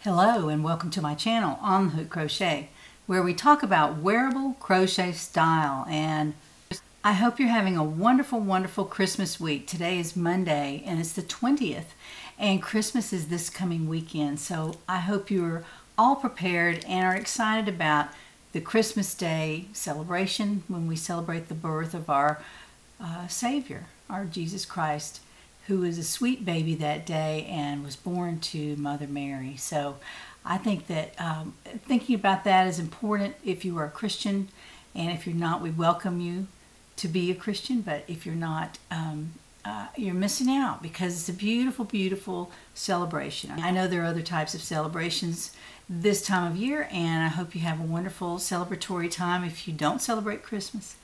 Hello and welcome to my channel On the Hook Crochet, where we talk about wearable crochet style. And I hope you're having a wonderful Christmas week. Today is Monday and it's the 20th, and Christmas is this coming weekend. So I hope you're all prepared and are excited about the Christmas Day celebration, when we celebrate the birth of our Savior, our Jesus Christ, who was a sweet baby that day and was born to Mother Mary. So I think that thinking about that is important if you are a Christian, and if you're not, we welcome you to be a Christian. But if you're not, you're missing out, because it's a beautiful celebration. I know there are other types of celebrations this time of year, and I hope you have a wonderful celebratory time if you don't celebrate Christmas.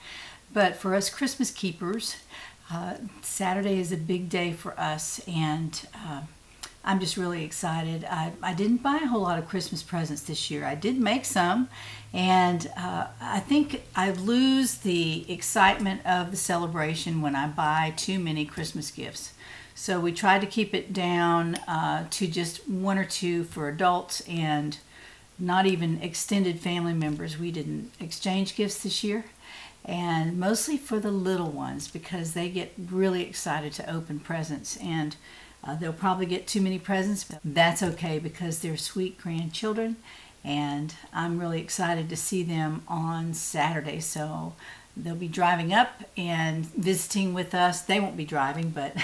But for us Christmas keepers, Saturday is a big day for us, and I'm just really excited. I didn't buy a whole lot of Christmas presents this year. I did make some, and I think I lose the excitement of the celebration when I buy too many Christmas gifts. So we tried to keep it down to just one or two for adults, and not even extended family members. We didn't exchange gifts this year. And mostly for the little ones, because they get really excited to open presents, and they'll probably get too many presents, but that's okay because they're sweet grandchildren, and I'm really excited to see them on Saturday. So they'll be driving up and visiting with us. They won't be driving, but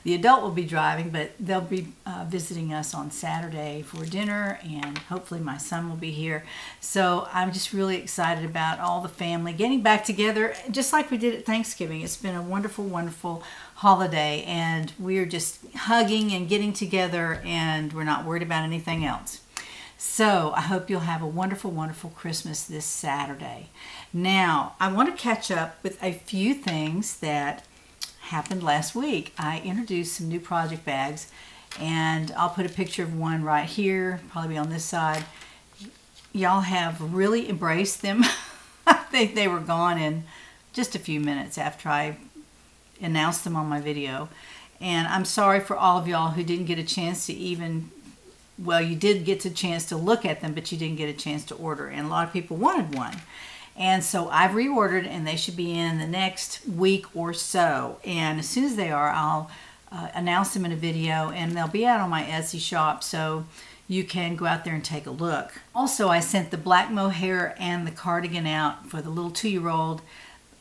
the adult will be driving, but they'll be visiting us on Saturday for dinner, and hopefully my son will be here. So I'm just really excited about all the family getting back together, just like we did at Thanksgiving. It's been a wonderful holiday, and we're just hugging and getting together, and we're not worried about anything else. So I hope you'll have a wonderful Christmas this Saturday. Now, I want to catch up with a few things that happened last week. I introduced some new project bags, and I'll put a picture of one right here, probably on this side. Y'all have really embraced them. I think they were gone in just a few minutes after I announced them on my video. And I'm sorry for all of y'all who didn't get a chance to even, well, you did get a chance to look at them, but you didn't get a chance to order. And a lot of people wanted one. And so I've reordered, and they should be in the next week or so. And as soon as they are, I'll announce them in a video, and they'll be out on my Etsy shop, so you can go out there and take a look. Also, I sent the black mohair and the cardigan out for the little 2-year-old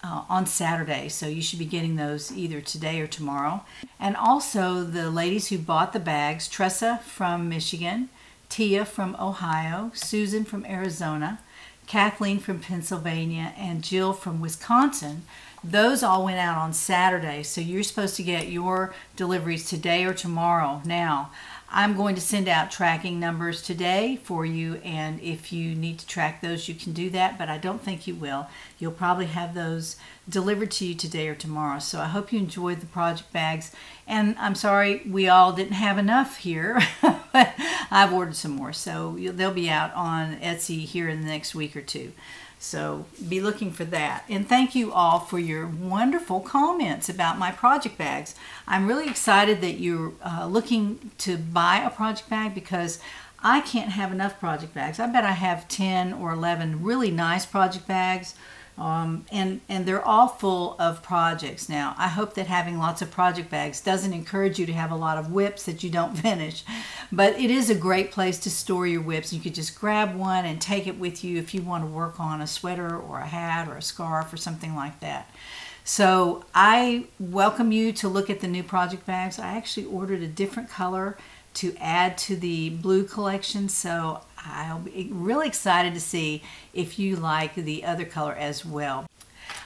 on Saturday, so you should be getting those either today or tomorrow. And also the ladies who bought the bags, Tressa from Michigan, Tia from Ohio, Susan from Arizona, Kathleen from Pennsylvania, and Jill from Wisconsin, those all went out on Saturday. So you're supposed to get your deliveries today or tomorrow. Now, I'm going to send out tracking numbers today for you, and if you need to track those, you can do that, but I don't think you will. You'll probably have those delivered to you today or tomorrow. So I hope you enjoyed the project bags, and I'm sorry we all didn't have enough here, but I've ordered some more, so they'll be out on Etsy here in the next week or two. So be looking for that. And thank you all for your wonderful comments about my project bags. I'm really excited that you're looking to buy a project bag, because I can't have enough project bags. I bet I have 10 or 11 really nice project bags. And they're all full of projects. Now, I hope that having lots of project bags doesn't encourage you to have a lot of whips that you don't finish, but it is a great place to store your whips. You could just grab one and take it with you if you want to work on a sweater or a hat or a scarf or something like that. So I welcome you to look at the new project bags. I actually ordered a different color to add to the blue collection, so I'll be really excited to see if you like the other color as well.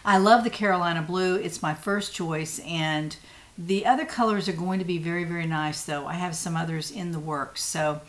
I love the Carolina blue. It's my first choice, and the other colors are going to be very nice, though. I have some others in the works, so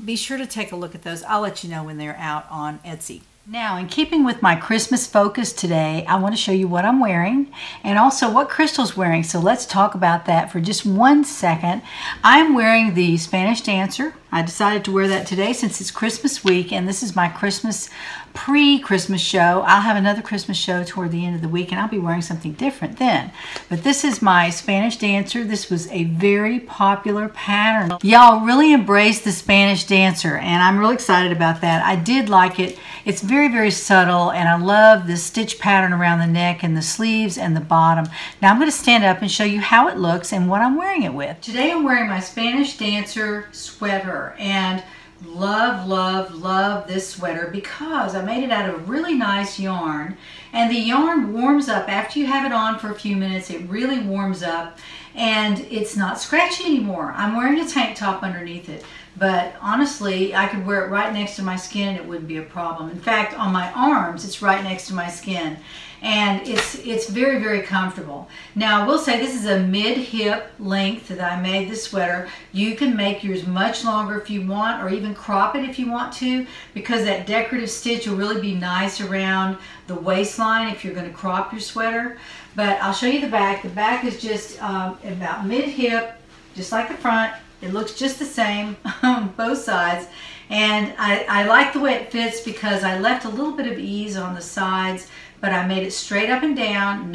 be sure to take a look at those. I'll let you know when they're out on Etsy. Now, in keeping with my Christmas focus today, I want to show you what I'm wearing and also what Crystal's wearing. So let's talk about that for just 1 second. I'm wearing the Spanish Dancer. I decided to wear that today since it's Christmas week, and this is my Christmas pre-Christmas show. I'll have another Christmas show toward the end of the week, and I'll be wearing something different then. But this is my Spanish Dancer. This was a very popular pattern. Y'all really embraced the Spanish Dancer, and I'm really excited about that. I did like it. It's very, very subtle, and I love the stitch pattern around the neck and the sleeves and the bottom. Now I'm going to stand up and show you how it looks and what I'm wearing it with. Today I'm wearing my Spanish Dancer sweater, and love this sweater because I made it out of really nice yarn, and the yarn warms up after you have it on for a few minutes. It really warms up and it's not scratchy anymore. I'm wearing a tank top underneath it, but honestly I could wear it right next to my skin and it wouldn't be a problem. In fact, on my arms it's right next to my skin, and it's very, very comfortable. Now I will say this is a mid-hip length that I made this sweater. You can make yours much longer if you want, or even crop it if you want to, because that decorative stitch will really be nice around the waistline if you're going to crop your sweater. But I'll show you the back. The back is just about mid-hip, just like the front. It looks just the same on both sides. And I like the way it fits because I left a little bit of ease on the sides, but I made it straight up and down.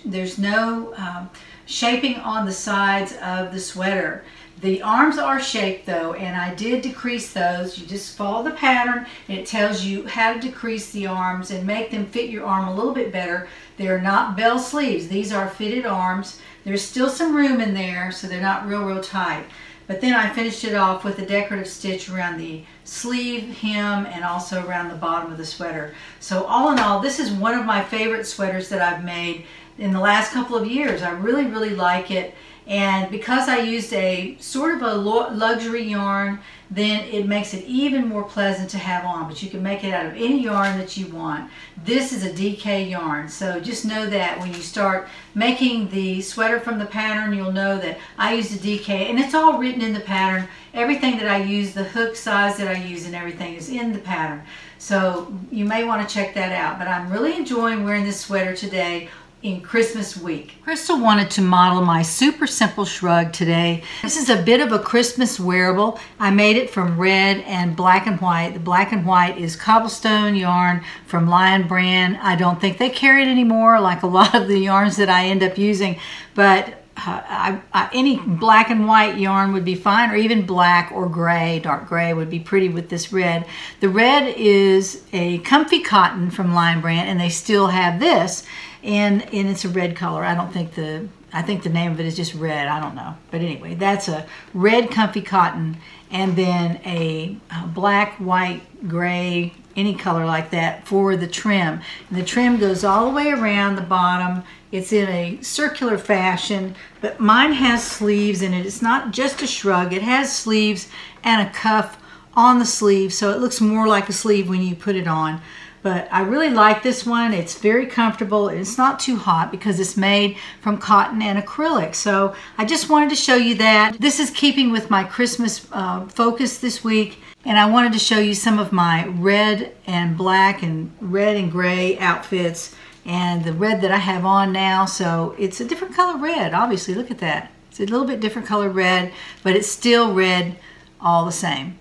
There's no shaping on the sides of the sweater. The arms are shaped though, and I did decrease those. You just follow the pattern and it tells you how to decrease the arms and make them fit your arm a little bit better. They're not bell sleeves. These are fitted arms. There's still some room in there, so they're not real tight. But then I finished it off with a decorative stitch around the sleeve, hem, and also around the bottom of the sweater. So all in all, this is one of my favorite sweaters that I've made in the last couple of years. I really like it. And because I used a sort of a luxury yarn, then it makes it even more pleasant to have on. But you can make it out of any yarn that you want. This is a DK yarn, so just know that when you start making the sweater from the pattern, you'll know that I used a DK, and it's all written in the pattern. Everything that I use, the hook size that I use and everything is in the pattern. So you may want to check that out. But I'm really enjoying wearing this sweater today in Christmas week. Crystal wanted to model my super simple shrug today. This is a bit of a Christmas wearable. I made it from red and black and white. The black and white is cobblestone yarn from Lion brand. I don't think they carry it anymore like a lot of the yarns that I end up using, but any black and white yarn would be fine, or even black or gray. Dark gray would be pretty with this red. The red is a comfy cotton from Lion brand, and they still have this, and it's a red color. I think the name of it is just red. I don't know, but anyway, that's a red comfy cotton, and then a black, white, gray, any color like that for the trim. And the trim goes all the way around the bottom. It's in a circular fashion, but mine has sleeves in it. It's not just a shrug. It has sleeves and a cuff on the sleeve, so it looks more like a sleeve when you put it on. But I really like this one. It's very comfortable. It's not too hot because it's made from cotton and acrylic. So I just wanted to show you that. This is keeping with my Christmas focus this week. And I wanted to show you some of my red and black and red and gray outfits, and the red that I have on now. So it's a different color red, obviously. Look at that. It's a little bit different color red, but it's still red all the same.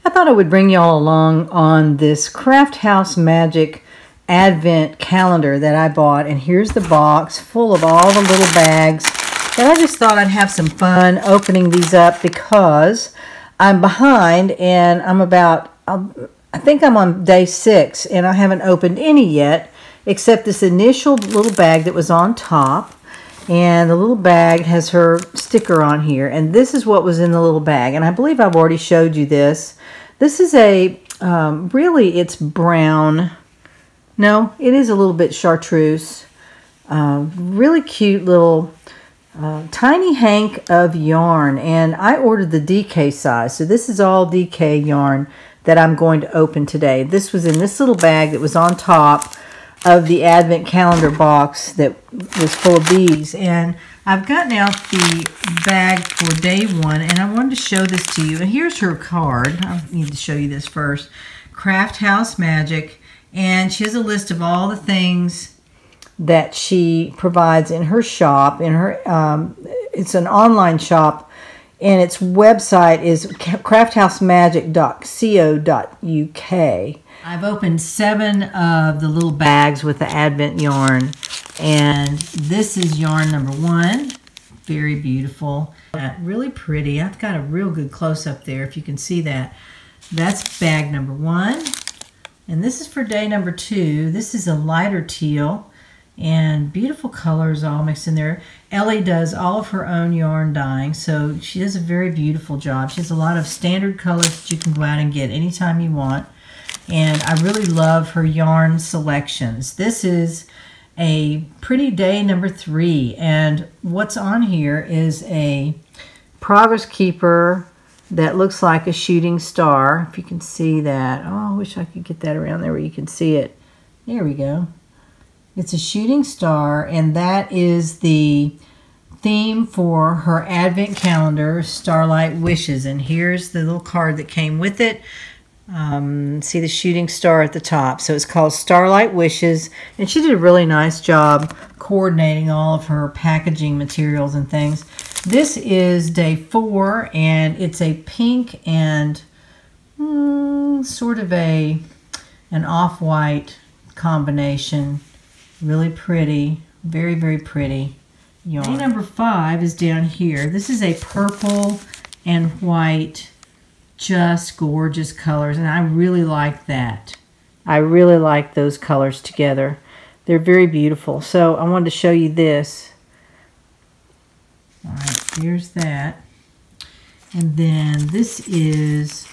I thought I would bring y'all along on this Craft House Magic Advent calendar that I bought. And here's the box full of all the little bags. And I just thought I'd have some fun opening these up because I'm behind, and I think I'm on day 6, and I haven't opened any yet except this initial little bag that was on top. And the little bag has her sticker on here, and this is what was in the little bag. And I believe I've already showed you this. This is a, really it's brown. No, it is a little bit chartreuse. Really cute little tiny hank of yarn, and I ordered the DK size. So this is all DK yarn that I'm going to open today. This was in this little bag that was on top of the Advent calendar box that was full of these. And I've gotten out the bag for day 1, and I wanted to show this to you. And here's her card. I need to show you this first. Craft House Magic. And she has a list of all the things that she provides in her shop. In her, it's an online shop, and its website is crafthousemagic.co.uk. I've opened 7 of the little bags with the Advent yarn, and this is yarn number 1. Very beautiful, really pretty. I've got a real good close-up there if you can see that. That's bag number 1, and this is for day number 2. This is a lighter teal, and beautiful colors all mixed in there. Ellie does all of her own yarn dyeing, so she does a very beautiful job. She has a lot of standard colors that you can go out and get anytime you want, and I really love her yarn selections. This is a pretty day number 3, and what's on here is a progress keeper that looks like a shooting star, if you can see that. Oh, I wish I could get that around there where you can see it. There we go. It's a shooting star, and that is the theme for her Advent calendar, Starlight Wishes. And here's the little card that came with it. See the shooting star at the top. So it's called Starlight Wishes, and she did a really nice job coordinating all of her packaging materials and things. This is day 4, and it's a pink and sort of an off-white combination. Really pretty, very, very pretty yarn. Day number 5 is down here. This is a purple and white, just gorgeous colors, and I really like that. I really like those colors together. They're very beautiful. So I wanted to show you this. All right, here's that. And then this is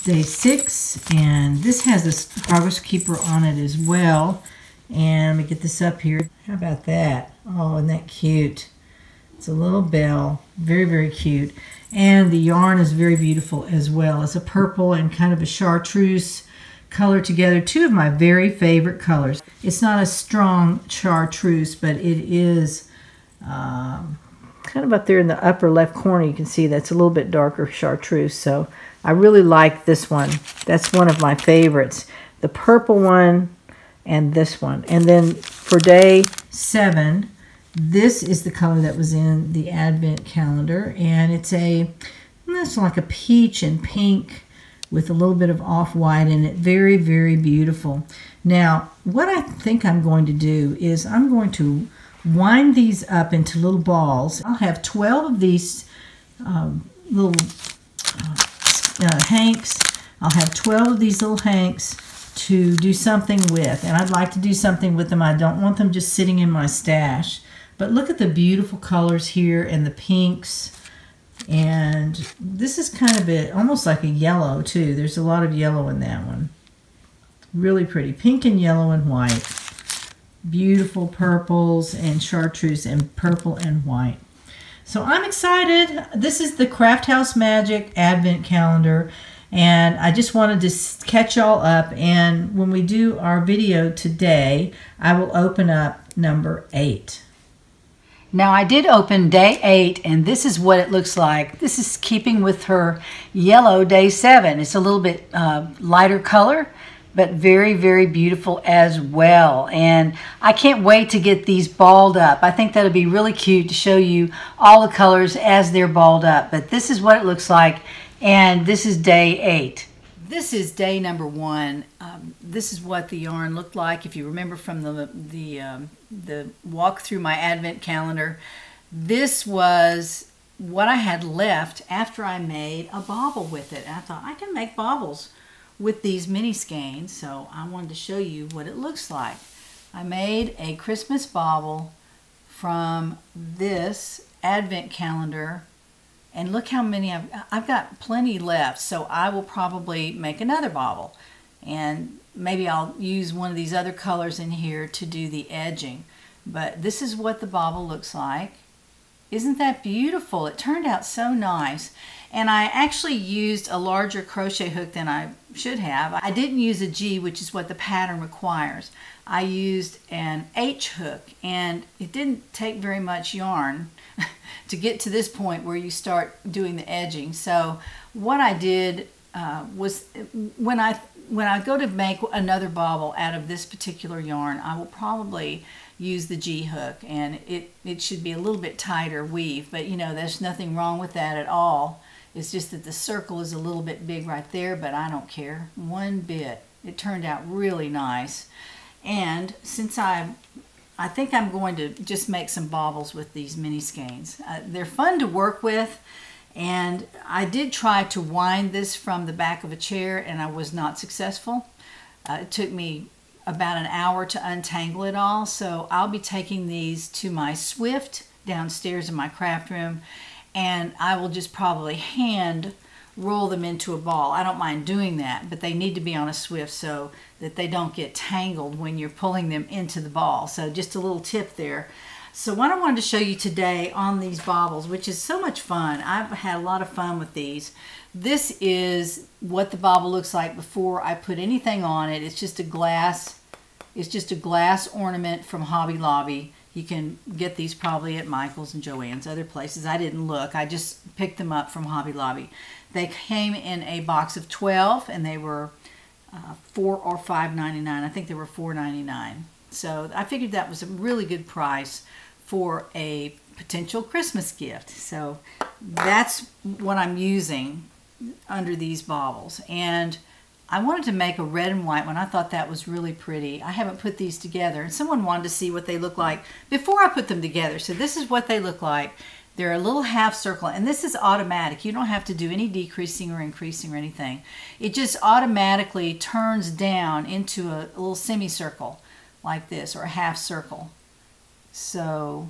day 6, and this has a progress keeper on it as well. And let me get this up here. How about that? Oh, isn't that cute? It's a little bell. Very, very cute. And the yarn is very beautiful as well. It's a purple and kind of a chartreuse color together. 2 of my very favorite colors. It's not a strong chartreuse, but it is kind of up there in the upper left corner. You can see that's a little bit darker chartreuse. So I really like this one. That's one of my favorites. The purple one and this one. And then for day 7, this is the color that was in the Advent calendar, and it's like a peach and pink with a little bit of off-white in it. Very, very beautiful. Now, what I think I'm going to do is I'm going to wind these up into little balls. I'll have 12 of these little hanks. I'll have 12 of these little hanks to do something with, and I'd like to do something with them. I don't want them just sitting in my stash. But look at the beautiful colors here and the pinks, and this is kind of almost like a yellow too. There's a lot of yellow in that one. Really pretty, pink and yellow and white. Beautiful purples and chartreuse and purple and white. So I'm excited. This is the Craft House Magic Advent Calendar. And I just wanted to catch y'all up, and when we do our video today, I will open up number 8. Now I did open day 8, and this is what it looks like. This is keeping with her yellow day 7. It's a little bit lighter color, but very, very beautiful as well. And I can't wait to get these balled up. I think that'll be really cute to show you all the colors as they're balled up. But this is what it looks like. And this is day 8. This is day number 1. This is what the yarn looked like. If you remember from the walk through my Advent calendar, this was what I had left after I made a bauble with it. And I thought I can make baubles with these mini skeins, so I wanted to show you what it looks like. I made a Christmas bauble from this Advent calendar. And look how many I've got plenty left, so I will probably make another bauble. And maybe I'll use one of these other colors in here to do the edging. But this is what the bauble looks like. Isn't that beautiful? It turned out so nice. And I actually used a larger crochet hook than I should have. I didn't use a G, which is what the pattern requires. I used an H hook, and it didn't take very much yarn to get to this point where you start doing the edging. So what I did was when I go to make another bauble out of this particular yarn, I will probably use the G hook, and it should be a little bit tighter weave, but you know, there's nothing wrong with that at all. It's just that the circle is a little bit big right there, but I don't care one bit. It turned out really nice. And since I think I'm going to just make some baubles with these mini skeins. They're fun to work with, and I did try to wind this from the back of a chair, and I was not successful. It took me about an hour to untangle it all, so I'll be taking these to my Swift downstairs in my craft room, and I will just probably hand roll them into a ball. I don't mind doing that, but they need to be on a Swift so that they don't get tangled when you're pulling them into the ball. So just a little tip there. So what I wanted to show you today on these baubles, which is so much fun. I've had a lot of fun with these. This is what the bauble looks like before I put anything on it. It's just a glass ornament from Hobby Lobby. You can get these probably at Michael's and Joann's, other places. I didn't look. I just picked them up from Hobby Lobby. They came in a box of 12, and they were $4 or $5.99. I think they were $4.99. So I figured that was a really good price for a potential Christmas gift. So that's what I'm using under these baubles. And I wanted to make a red and white one. I thought that was really pretty. I haven't put these together, and someone wanted to see what they look like before I put them together. So this is what they look like. They're a little half circle, and this is automatic. You don't have to do any decreasing or increasing or anything. It just automatically turns down into a little semicircle like this, or a half circle. So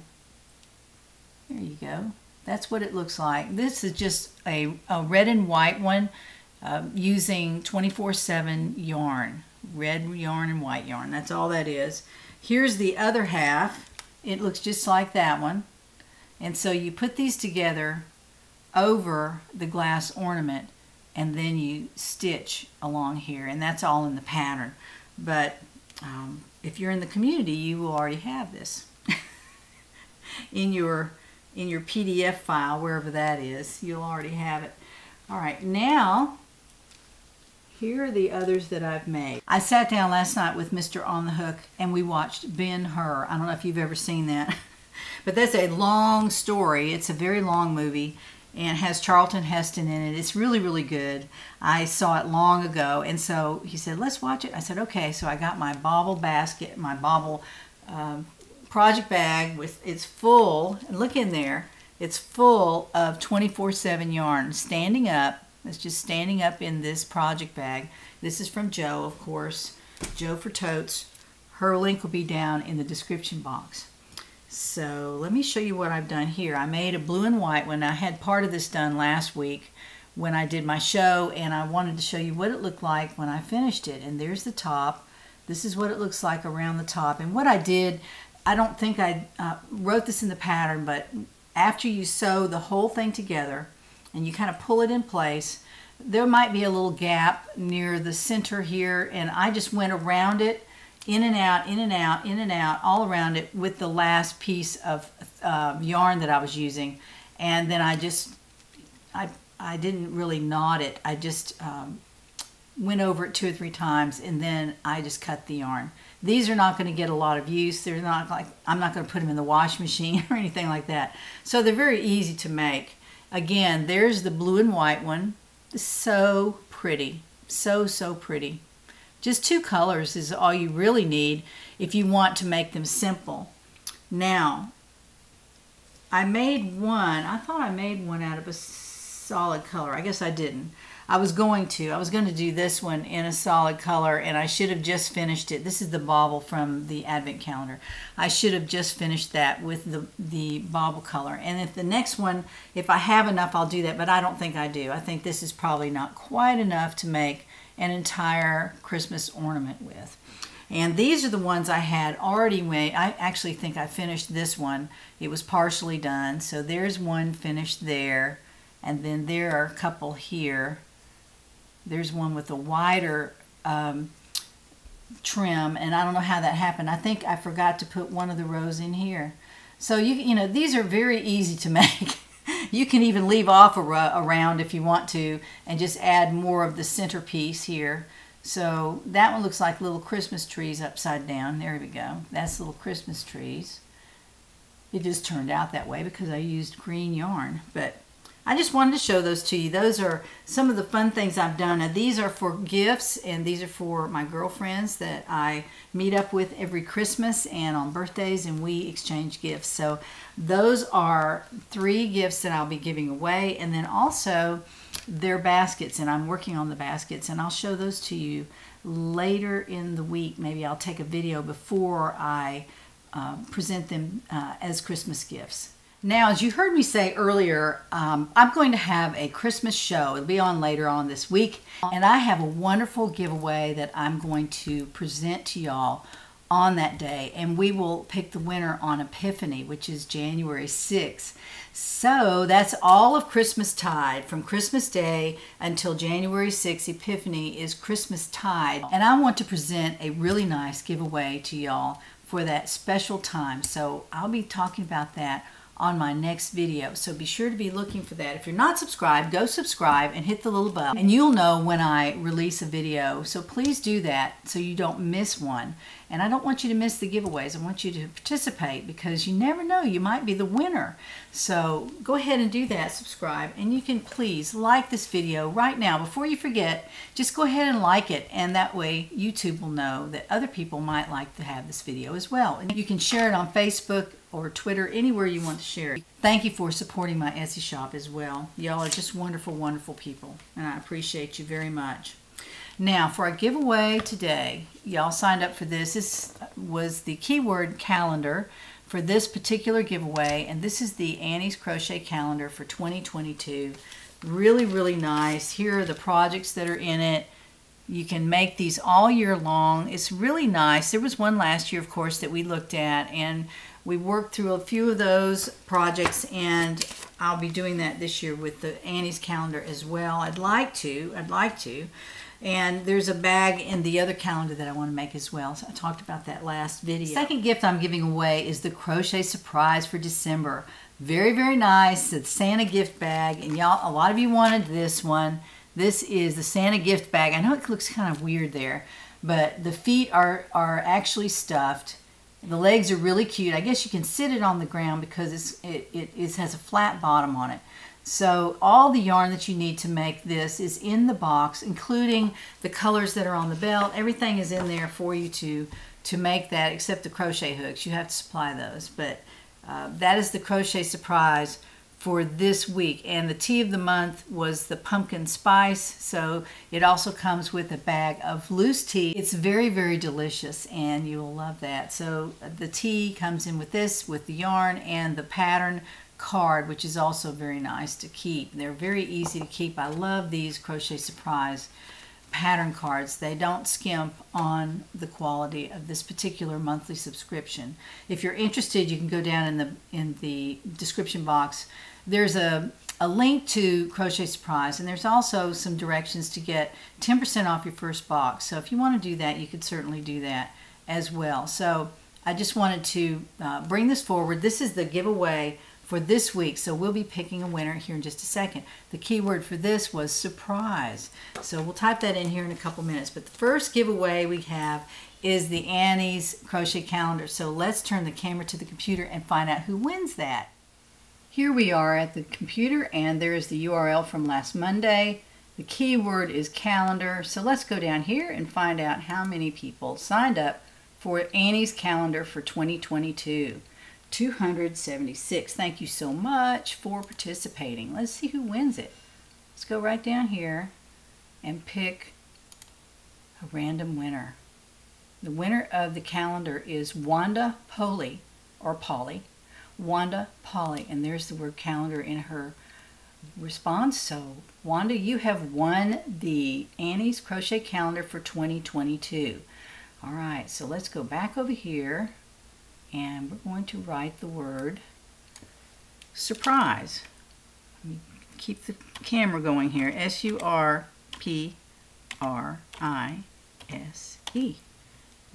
there you go. That's what it looks like. This is just a red and white one. Using 24/7 yarn, red yarn and white yarn. That's all that is. Here's the other half. It looks just like that one. And so you put these together over the glass ornament, and then you stitch along here, and that's all in the pattern. But if you're in the community, you will already have this in your PDF file, wherever that is. You'll already have it. All right, now here are the others that I've made. I sat down last night with Mr. On the Hook, and we watched Ben-Hur. I don't know if you've ever seen that, but that's a long story. It's a very long movie, and has Charlton Heston in it. It's really, really good. I saw it long ago, and so he said, let's watch it. I said, okay. So I got my bauble basket, my bauble project bag. It's full, and look in there. It's full of 24/7 yarn, standing up. It's just standing up in this project bag. This is from Jo, of course. Jo for Totes. Her link will be down in the description box. So let me show you what I've done here. I made a blue and white one. I had part of this done last week when I did my show, and I wanted to show you what it looked like when I finished it. And there's the top. This is what it looks like around the top. And what I did, I don't think I wrote this in the pattern, but after you sew the whole thing together and you kind of pull it in place, there might be a little gap near the center here, and I just went around it, in and out, in and out, in and out, all around it with the last piece of yarn that I was using. And then I didn't really knot it. I just went over it 2 or 3 times, and then I just cut the yarn. These are not going to get a lot of use. They're not like, I'm not going to put them in the wash machine or anything like that. So they're very easy to make. Again, there's the blue and white one. So pretty. So, so pretty. Just 2 colors is all you really need if you want to make them simple. Now, I made one. I thought I made one out of a solid color. I guess I didn't. I was going to do this one in a solid color, and I should have just finished it. This is the bauble from the advent calendar. I should have just finished that with the bauble color. And if the next one, if I have enough, I'll do that, but I don't think I do. I think this is probably not quite enough to make an entire Christmas ornament with. And these are the ones I had already made. I actually think I finished this one. It was partially done. So there's one finished there, and then there are a couple here. There's one with a wider trim, and I don't know how that happened. I think I forgot to put one of the rows in here. So you know, these are very easy to make. You can even leave off a round if you want to and just add more of the centerpiece here. So that one looks like little Christmas trees upside down. There we go. That's little Christmas trees. It just turned out that way because I used green yarn. But I just wanted to show those to you. Those are some of the fun things I've done. Now, these are for gifts, and these are for my girlfriends that I meet up with every Christmas and on birthdays, and we exchange gifts. So those are 3 gifts that I'll be giving away, and then also their baskets, and I'm working on the baskets, and I'll show those to you later in the week. Maybe I'll take a video before I present them as Christmas gifts. Now, as you heard me say earlier, I'm going to have a Christmas show. It'll be on later on this week. And I have a wonderful giveaway that I'm going to present to y'all on that day. And we will pick the winner on Epiphany, which is January 6th. So that's all of Christmas tide. From Christmas Day until January 6th, Epiphany is Christmas tide. And I want to present a really nice giveaway to y'all for that special time. So I'll be talking about that on my next video, so be sure to be looking for that. If you're not subscribed, go subscribe and hit the little bell, and you'll know when I release a video. So please do that so you don't miss one. And I don't want you to miss the giveaways. I want you to participate because you never know, you might be the winner. So go ahead and do that, subscribe, and you can please like this video right now. Before you forget, just go ahead and like it, and that way YouTube will know that other people might like to have this video as well. And you can share it on Facebook or Twitter, anywhere you want to share it. Thank you for supporting my Etsy shop as well. Y'all are just wonderful, wonderful people, and I appreciate you very much. Now, for our giveaway today, y'all signed up for this. This was the keyword calendar for this particular giveaway, and this is the Annie's Crochet Calendar for 2022. Really, really nice. Here are the projects that are in it. You can make these all year long. It's really nice. There was one last year, of course, that we looked at, and we worked through a few of those projects, and I'll be doing that this year with the Annie's calendar as well. I'd like to. And there's a bag in the other calendar that I want to make as well. So I talked about that last video. The second gift I'm giving away is the Crochet Surprise for December. Very, very nice. It's Santa gift bag. And y'all, a lot of you wanted this one. This is the Santa gift bag. I know it looks kind of weird there, but the feet are actually stuffed. The legs are really cute. I guess you can sit it on the ground because it has a flat bottom on it. So all the yarn that you need to make this is in the box, including the colors that are on the belt. Everything is in there for you to make that, except the crochet hooks. You have to supply those. But that is the Crochet Surprise for this week. And the tea of the month was the pumpkin spice. So it also comes with a bag of loose tea. It's very, very delicious, and you'll love that. So the tea comes in with this, with the yarn and the pattern card, which is also very nice to keep. They're very easy to keep. I love these Crochet Surprise pattern cards. They don't skimp on the quality of this particular monthly subscription. If you're interested, you can go down in the description box. There's a link to Crochet Surprise, and there's also some directions to get 10% off your first box. So if you want to do that, you could certainly do that as well. So I just wanted to bring this forward. This is the giveaway for this week, so we'll be picking a winner here in just a second. The keyword for this was surprise, so we'll type that in here in a couple minutes. But the first giveaway we have is the Annie's Crochet Calendar. So let's turn the camera to the computer and find out who wins that. Here we are at the computer, and there is the URL from last Monday. The keyword is calendar, so let's go down here and find out how many people signed up for Annie's Calendar for 2022. 276. Thank you so much for participating. Let's see who wins it. Let's go right down here and pick a random winner. The winner of the calendar is Wanda Polly, or Polly. Wanda Polly, and there's the word calendar in her response. So Wanda, you have won the Annie's Crochet Calendar for 2022. All right, so let's go back over here, and we're going to write the word surprise. Let me keep the camera going here. S-U-R-P-R-I-S-E.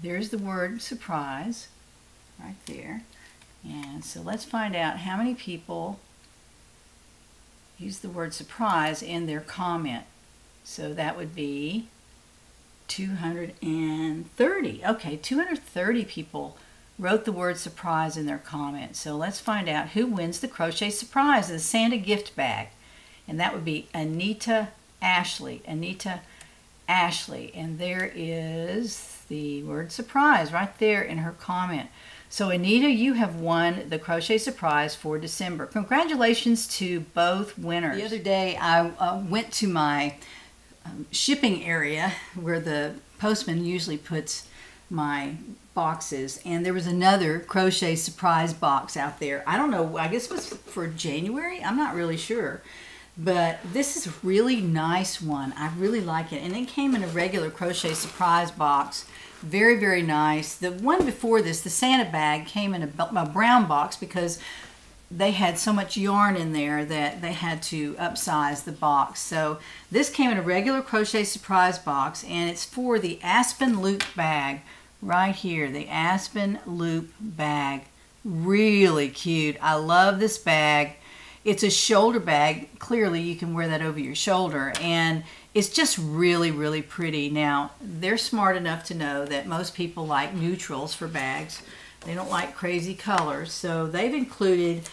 There's the word surprise right there. And so let's find out how many people use the word surprise in their comment. So that would be 230. Okay, 230 people wrote the word surprise in their comment. So let's find out who wins the Crochet Surprise, the Santa gift bag. And that would be Anita Ashley. Anita Ashley. And there is the word surprise right there in her comment. So Anita, you have won the Crochet Surprise for December. Congratulations to both winners. The other day I went to my shipping area where the postman usually puts my boxes, and there was another Crochet Surprise box out there. I don't know, I guess it was for January, I'm not really sure, but this is a really nice one. I really like it, and it came in a regular Crochet Surprise box. Very, very nice. The one before this, the Santa bag, came in a brown box because they had so much yarn in there that they had to upsize the box. So this came in a regular Crochet Surprise box, and it's for the Aspen Loop Bag right here, the Aspen Loop Bag. Really cute. I love this bag. It's a shoulder bag. Clearly you can wear that over your shoulder, and it's just really, really pretty. Now, they're smart enough to know that most people like neutrals for bags. They don't like crazy colors, so they've included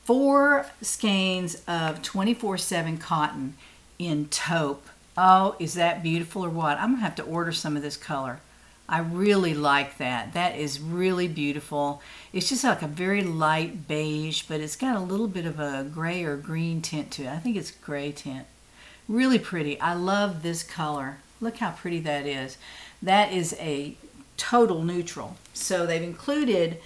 4 skeins of 24/7 cotton in taupe. Oh, is that beautiful or what? I'm gonna have to order some of this color. I really like that. That is really beautiful. It's just like a very light beige, but it's got a little bit of a gray or green tint to it. I think it's gray tint. Really pretty. I love this color. Look how pretty that is. That is a total neutral. So they've included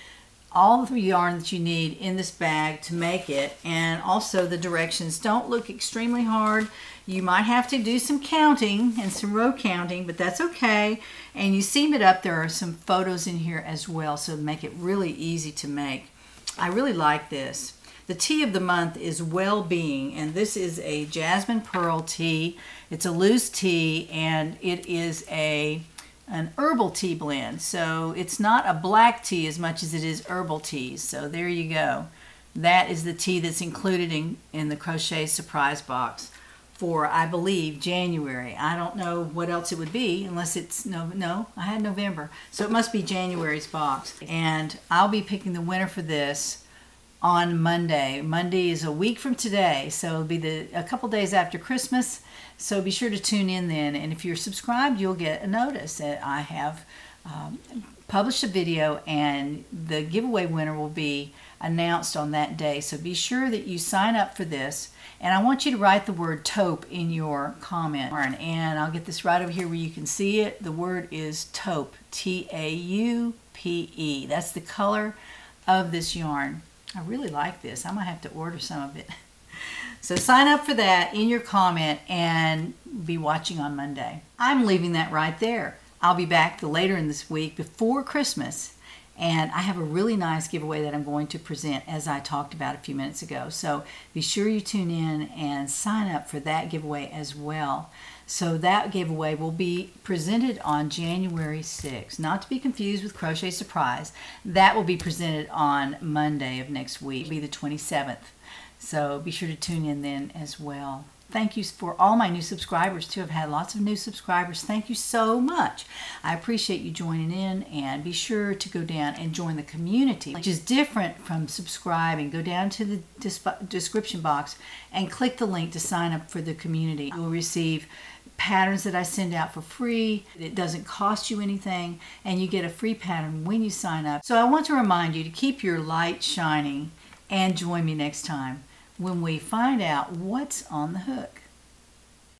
all the yarn that you need in this bag to make it, and also the directions don't look extremely hard. You might have to do some counting and some row counting, but that's okay. And you seam it up. There are some photos in here as well, so make it really easy to make. I really like this. The tea of the month is Well-Being, and this is a Jasmine Pearl tea. It's a loose tea, and it is an herbal tea blend. So it's not a black tea as much as it is herbal teas. So there you go. That is the tea that's included in the Crochet Surprise box for, I believe, January. I don't know what else it would be unless it's, no, I had November. So it must be January's box. And I'll be picking the winner for this on Monday. Monday is a week from today, so it'll be a couple days after Christmas. So be sure to tune in then. And if you're subscribed, you'll get a notice that I have published a video, and the giveaway winner will be announced on that day. So be sure that you sign up for this. And I want you to write the word taupe in your comment. And I'll get this right over here where you can see it. The word is taupe, T-A-U-P-E. That's the color of this yarn. I really like this. I might have to order some of it. So sign up for that in your comment and be watching on Monday. I'm leaving that right there. I'll be back later in this week before Christmas, and I have a really nice giveaway that I'm going to present, as I talked about a few minutes ago. So be sure you tune in and sign up for that giveaway as well. So that giveaway will be presented on January 6th, not to be confused with Crochet Surprise. That will be presented on Monday of next week, it'll be the 27th. So be sure to tune in then as well. Thank you for all my new subscribers too. I've had lots of new subscribers. Thank you so much. I appreciate you joining in, and be sure to go down and join the community, which is different from subscribing. Go down to the description box and click the link to sign up for the community. You will receive patterns that I send out for free. It doesn't cost you anything, and you get a free pattern when you sign up. So I want to remind you to keep your light shining, and join me next time when we find out what's on the hook.